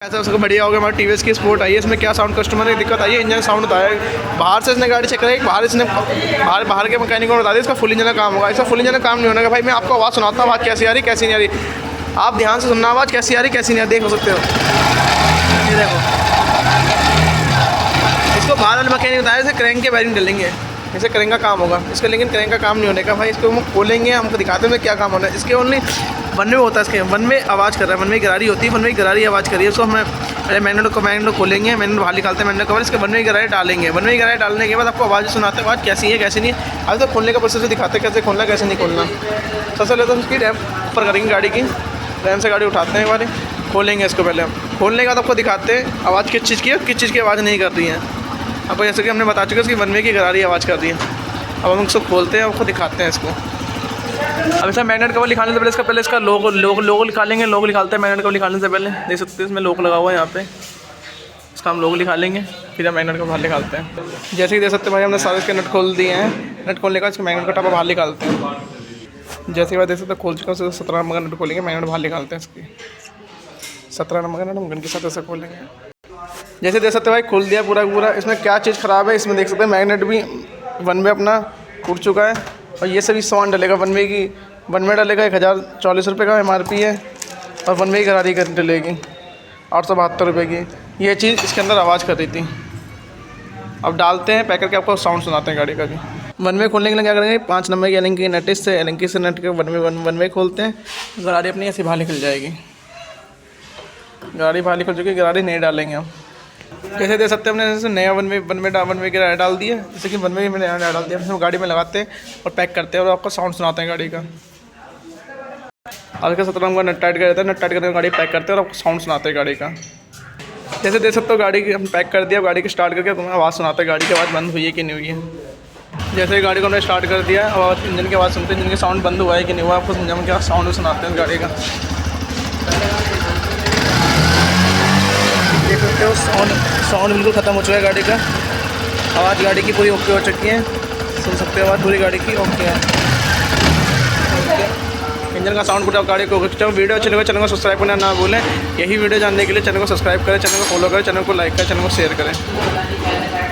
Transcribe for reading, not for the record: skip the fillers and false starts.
ऐसा उसको बढ़िया हो गया। हमारा टीवीएस की स्पोर्ट आई है, इसमें क्या साउंड कस्टमर की दिक्कत आई है, इंजन साउंड होता है। बाहर से इसने गाड़ी चेक कराई, बाहर के मैकेनिक को बता दिया इसका फुल इंजन का काम होगा। इसका फुल इंजन का काम नहीं होने का भाई मैं आपको आवाज़ सुनाता हूँ, आवाज़ कैसी आ रही कैसी नहीं आ रही, आप ध्यान से सुनना आवाज़ कैसी आ रही कैसी नहीं आ रही, देख सकते हो। ये देखो, इसको बाहर वाले मैकेनिक बताया इसे क्रैंक के बैरिंग डलेंगे, इसे क्रैंक का काम होगा इसका, लेकिन क्रैंक का काम नहीं होने का भाई। इसको हम खोलेंगे, हमको दिखाते हैं क्या काम होना है। इसके ओनली वन वे होता है, इसके वन में आवाज़ कर रहा है, वन में गरारी होती है, वन में गरारी आवाज़ करिए उसको। हमें पहले मैनुअल खोलेंगे, मैनुअल बाहर निकालते हैं, मैनुअल कवर इसके वन में गरारी डालेंगे। वन में गरारी डालने के बाद आपको आवाज़ सुनाते हैं आवाज़ कैसी है कैसी नहीं। अभी तो खोलने का प्रोसेस दिखाते हैं कैसे खोलना कैसे नहीं खोलना। सबसे पहले तो उसकी रैम ऊपर करेंगे गाड़ी की, रैम से गाड़ी उठाते हैं एक बार, खोलेंगे इसको। पहले हम खोलने के बाद आपको दिखाते हैं आवाज़ किस चीज़ की है, किस चीज़ की आवाज़ नहीं कर रही है। आपको जैसे कि हमने बता चुके हैं उसकी वन वे की गरारी आवाज़ कर रही है। अब हम इसको खोलते हैं, आपको दिखाते हैं इसको। अब इसका मैग्नेट कवर निकालने से पहले इसका लोगो निकालेंगे। लोगो निकालते हैं मैग्नेट कवर निकालने से पहले, देख सकते हैं इसमें लोगो लगा हुआ है यहाँ पे। इसका हम लोगो निकालेंगे, फिर हम मैग्नेट कवर बाहर निकालते हैं। जैसे कि देख सकते हैं भाई हमने सारे इसके नट खोल दिए हैं। नट खोलने के बाद इसका मैग्नेट का टापा बाहर निकालते हैं। जैसे कि देख सकते हैं खोल चुका है, 17 नंबर का नट खोलेंगे, मैग्नेट बाहर निकालते हैं इसकी। 17 नंबर का नट हम गन के साथ ऐसे खोलेंगे। जैसे देख सकते हैं भाई खोल दिया पूरा। इसमें क्या चीज़ ख़राब है, इसमें देख सकते हैं मैग्नेट भी वन में अपना टूट चुका है, और ये सभी सामान डलेगा वन में डलेगा। 1040 रुपये का MRP है, और वन में की गरारी डलेगी 872 रुपये की। ये चीज़ इसके अंदर आवाज़ कर रही थी। अब डालते हैं पैक करके, आपको साउंड सुनाते हैं गाड़ी का भी। वन में खोलने के लिए क्या करेंगे, 5 नंबर की एलंकी की नट से एलंकी से नट के वन में खोलते हैं, गरारी अपनी ऐसे बाहर निकल जाएगी। गाड़ी बाहर निकल चुकी है, गरारी नहीं डालेंगे हम। जैसे दे सकते हैं हमने जैसे नया वन में गरारी डाल दिया, जैसे कि वन में मैंने डाल दिया। हम गाड़ी में लगाते हैं और पैक करते हैं, और आपको साउंड सुनाते हैं गाड़ी का। अब इसका 17 नंबर नट टाइट कर देते हैं, नट टाइट करके गाड़ी पैक करते हैं और आपको साउंड सुनाते हैं गाड़ी का। जैसे देख सकते हो गाड़ी की हम पैक कर दिया, गाड़ी की स्टार्ट करके तुम्हें आवाज़ सुनाते हैं गाड़ी की आवाज़ बंद हुई है कि नहीं हुई है। जैसे गाड़ी को हमने स्टार्ट कर दिया, अब इंजन की आवाज़ सुनते हैं, इंजन का साउंड बंद हुआ है कि नहीं हुआ, आपको समझा क्या साउंड सुनाते हैं गाड़ी का। देख सकते हो साउंड बिल्कुल ख़त्म हो चुका है गाड़ी का। आवाज़ गाड़ी की पूरी ओके हो चुकी है, सुन सकते हो आवाज़ पूरी गाड़ी की ओके है। इंजन का साउंड पूरा गाड़ी को। वीडियो अच्छी लगे चैनल को सब्सक्राइब करना ना भूलें। यही वीडियो जानने के लिए चैनल को सब्सक्राइब करें, चैनल को फॉलो करें, चैनल को लाइक करें, चैनल को शेयर करें।